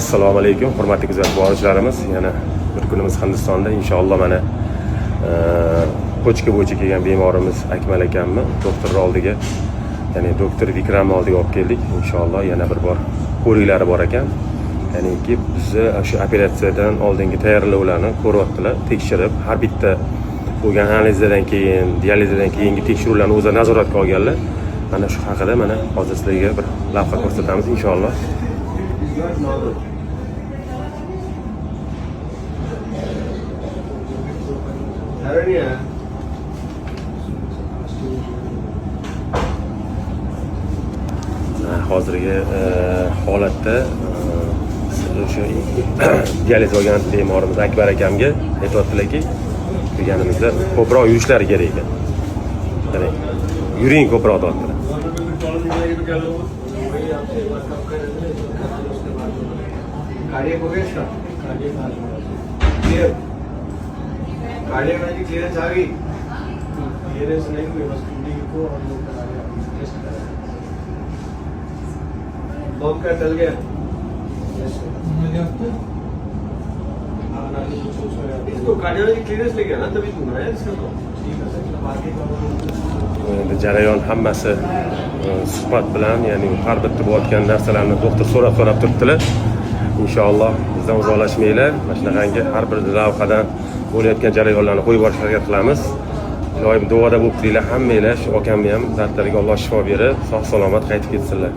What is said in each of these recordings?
Assalomu alaykum, hurmatli kuzatib boruvchilarimiz. Yana bir kunimiz Hindistonda inshaalloh mana pochka bo'yicha kelgan bemorimiz Akmal akamni doktor oldiga, ya'ni doktor Vikramni oldiga olib keldik. Inshaalloh yana bir bor ko'riklari bor ekan. Ya'niki bizni shu operatsiyadan oldingi tayyorlovlarni ko'ryaptilar, tekshirib, har bitta bo'lgan analizdan keyin, dializdan keyingi tekshiruvlarni o'zi nazoratga olganlar. Mana shu haqida mana hozir sizlarga bir lavha ko'rsatamiz inshaalloh. Hozirgi holatda o'sha dializ olgan bemorimiz Akbar akamga aytayotdilarki, deganimizda ko'proq yurishlari kerak ekan. Ya'ni yuring ko'proq deyaptilar. Cardiac हो गया इसका clear cardiac में क्लियरेंस आ गई क्लियरेंस नहीं हुई बस कुंडी को और लोग करा दिया टेस्ट करा बम का चल गया इसको कार्डियोलॉजी क्लियरेंस लेके आना तभी दूंगा है इसका तो ठीक है बाकी का jarayon hammasi suhbat bilan, ya'ni har bitta bo'layotgan narsalarni doktor so'rab turibdilar. Inshaalloh bizdan uzoqlashmanglar. Mana shunaqangi har bir lavhadan bo'layotgan jarayonlarni qo'yib borishga harakat qilamiz. Iloyim duoda bo'lib turinglar hammanglar, shu akamni ham dardlariga Alloh shifo berib, sog' salomat qaytib ketsinlar.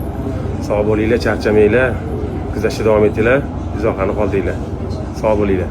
Sog' bo'linglar, charchamanglar, kuzatishda davom etinglar, izohani qoldinglar. Sog' bo'linglar.